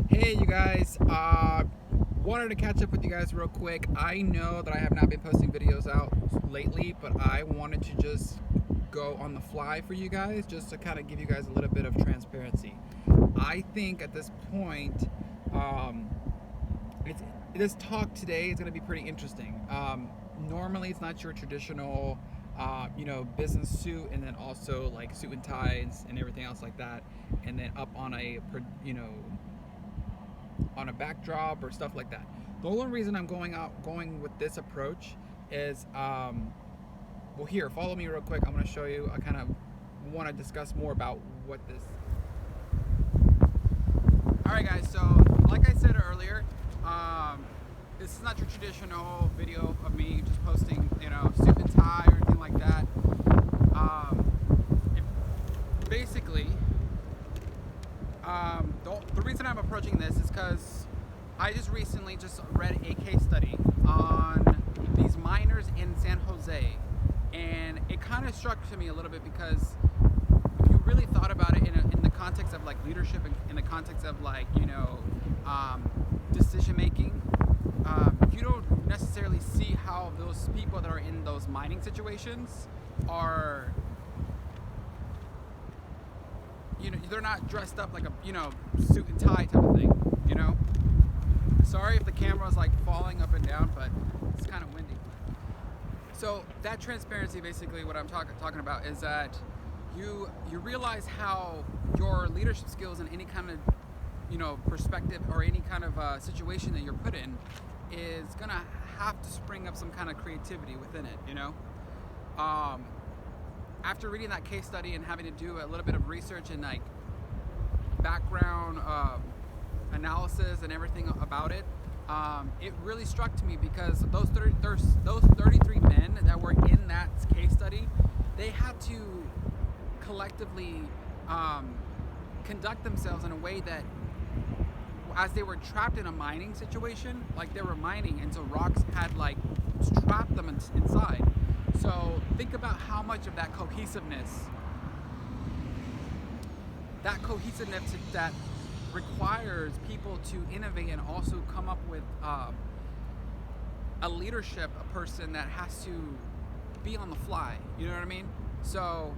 Hey, you guys. Wanted to catch up with you guys real quick. I know that I have not been posting videos out lately, but I wanted to just go on the fly for you guys, just to kind of give you guys a little bit of transparency. I think at this point, um, it's, this talk today is going to be pretty interesting. Normally, it's not your traditional, business suit, and then also like suit and ties and everything else like that, and then up on on a backdrop or stuff like that. The only reason I'm going with this approach is, well, here, follow me real quick. I'm going to show you. I kind of want to discuss more about what this. All right, guys. So, like I said earlier, this is not your traditional video of me just posting, suit and tie or anything like that. Basically, the reason I'm approaching this is because I just recently read a case study on these miners in San Jose, and it kind of struck to me a little bit because if you really thought about it in the context of like leadership and in the context of like decision making, you don't necessarily see how those people that are in those mining situations are. They're not dressed up like a suit and tie type of thing. Sorry if the camera is like falling up and down, but it's kind of windy. So that transparency, basically, what I'm talking about is that you realize how your leadership skills in any kind of perspective or any kind of situation that you're put in is gonna have to spring up some kind of creativity within it. After reading that case study and having to do a little bit of research and like background analysis and everything about it, it really struck to me because those 33 men that were in that case study, they had to collectively conduct themselves in a way that, as they were trapped in a mining situation, like they were mining, and so rocks had like trapped them inside. So think about how much of that cohesiveness that requires people to innovate and also come up with a person that has to be on the fly. You know what I mean? So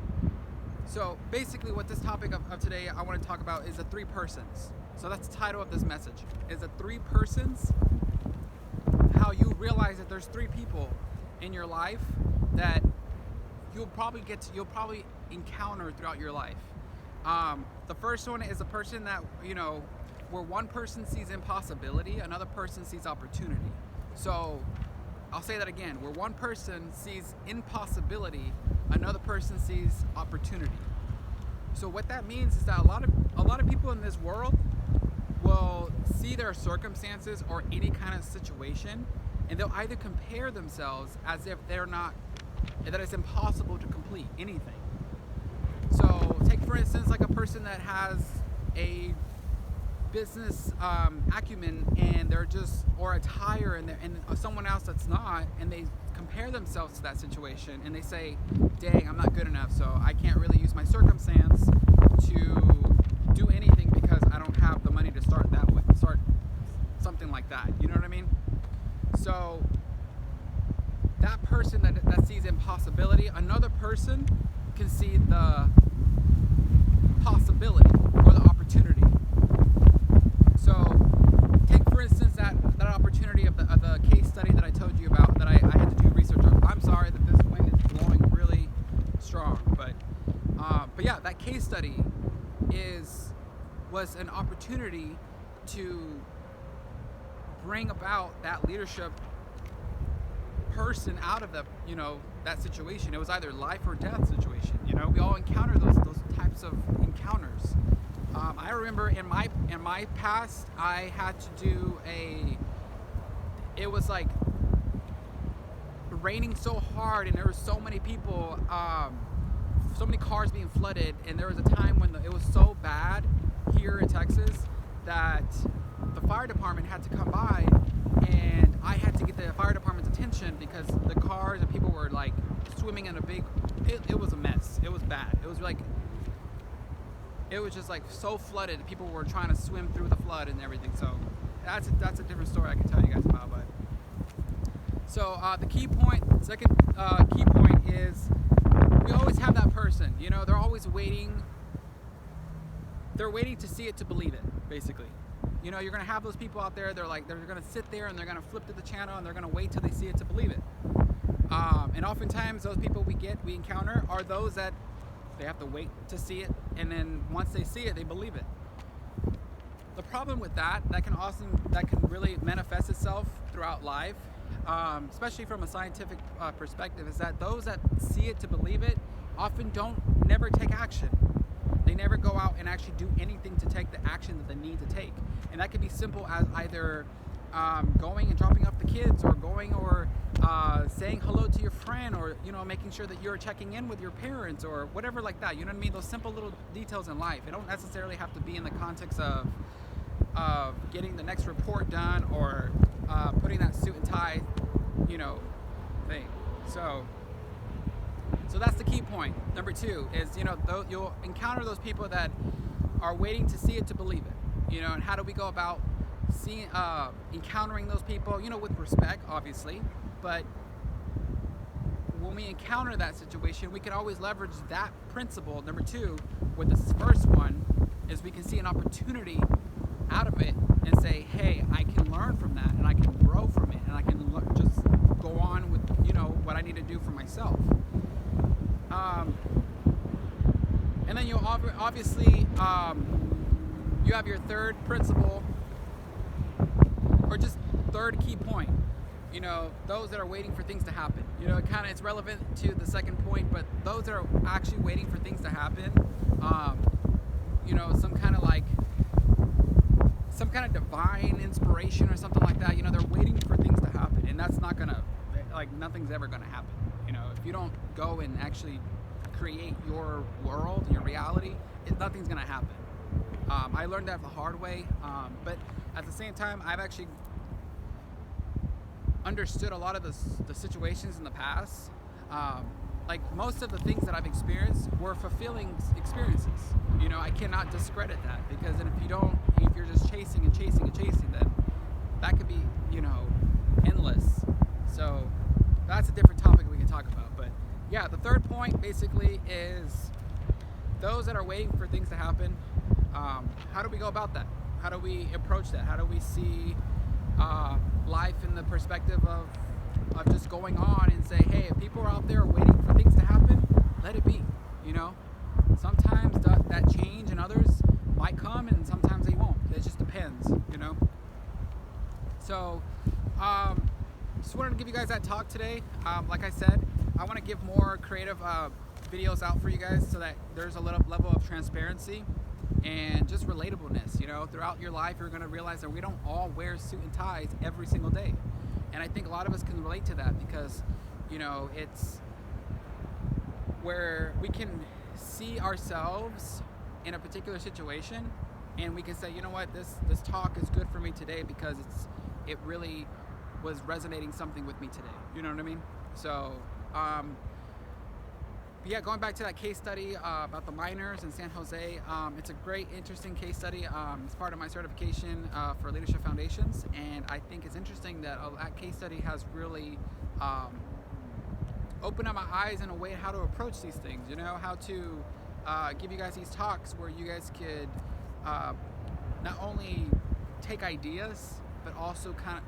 basically what this topic of today I want to talk about is the three persons. So that's the title of this message, is the three persons. How you realize that there's three people in your life that you'll probably encounter throughout your life. The first one is a person that, where one person sees impossibility, another person sees opportunity. So I'll say that again, where one person sees impossibility, another person sees opportunity. So what that means is that a lot of people in this world will see their circumstances or any kind of situation, and they'll either compare themselves as if that it's impossible to complete anything. So take for instance like a person that has a business acumen, and they're or a tire, and someone else that's not, and they compare themselves to that situation, and they say, dang, I'm not good enough, so I can't really use my circumstance to do anything because I don't have the money to start something like that. You know what I mean? So that person that sees impossibility, another person can see the possibility or the opportunity. So take for instance that opportunity of the case study that I told you about, that I had to do research on. I'm sorry that this wind is blowing really strong, but yeah, that case study was an opportunity to bring about that leadership person out of that situation. It was either life or death situation. We all encounter those types of encounters. I remember in my past, I had to do it was like raining so hard, and there were so many people, so many cars being flooded, and there was a time when it was so bad here in Texas that the fire department had to come by, and I had to get the fire department's attention because the cars and people were like swimming in it was a mess. It was bad. It it was just like so flooded. People were trying to swim through the flood and everything. So that's a different story I can tell you guys about. But so the second key point is we always have that person. You know, they're always waiting. They're waiting to see it to believe it, basically. You know, you're gonna have those people out there. They're gonna sit there and they're gonna flip to the channel and they're gonna wait till they see it to believe it. And oftentimes those people we encounter are those that they have to wait to see it, and then once they see it, they believe it. The problem with that can really manifest itself throughout life, especially from a scientific perspective, is that those that see it to believe it often never take action. They never go out and actually do anything to take the action that they need to take. And that could be simple as either going and dropping off the kids, or going or saying hello to your friend, or, you know, making sure that you're checking in with your parents, or whatever like that. You know what I mean? Those simple little details in life. It don't necessarily have to be in the context of getting the next report done, or putting that suit and tie, you know, thing. So that's the key point. Number 2 is, you know, you'll encounter those people that are waiting to see it to believe it. You know, and how do we go about encountering those people? You know, with respect, obviously, but when we encounter that situation, we can always leverage that principle. Number 2, with this first one, is we can see an opportunity out of it and say, hey, I can learn from that, and I can grow from it, and I can just go on with, you know, what I need to do for myself. And then you'll obviously you have your third principle, or just third key point. You know, those that are waiting for things to happen. You know, it's relevant to the second point, but those that are actually waiting for things to happen, you know, some kind of divine inspiration or something like that. You know, they're waiting for things to happen, and that's not gonna, like, nothing's ever gonna happen. You know, if you don't go and actually create your world, your reality, nothing's gonna happen. I learned that the hard way, but at the same time, I've actually understood a lot of the situations in the past. Like, most of the things that I've experienced were fulfilling experiences. You know, I cannot discredit that, because if you're just chasing and chasing and chasing, then that could be, you know, endless. So that's a different topic we can talk about. But yeah, the third point basically is those that are waiting for things to happen. How do we go about that? How do we approach that? How do we see life in the perspective of just going on and say, hey, if people are out there waiting for things to happen, let it be. You know, sometimes that change in others might come, and sometimes they won't. It just depends, you know. So just wanted to give you guys that talk today. Like I said, I want to give more creative videos out for you guys, so that there's a little level of transparency and just relatableness. You know, throughout your life, you're going to realize that we don't all wear suit and ties every single day. And I think a lot of us can relate to that, because, you know, it's where we can see ourselves in a particular situation, and we can say, you know what, this talk is good for me today because it really was resonating something with me today. You know what I mean? So yeah, going back to that case study about the miners in San Jose, it's a great, interesting case study. It's part of my certification for leadership foundations, and I think it's interesting that that case study has really opened up my eyes in a way how to approach these things. You know, how to give you guys these talks where you guys could not only take ideas, but also kind of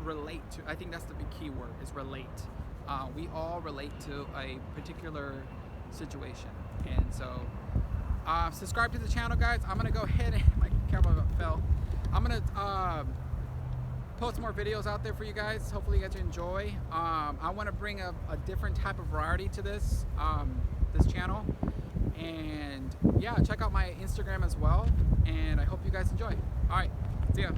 relate to. I think that's the big key word, is relate. We all relate to a particular situation. And so subscribe to the channel, guys. I'm gonna go ahead and my camera fell. I'm gonna post more videos out there for you guys. Hopefully you guys enjoy. I want to bring a different type of variety to this channel. And yeah, check out my Instagram as well. And I hope you guys enjoy. All right, see ya.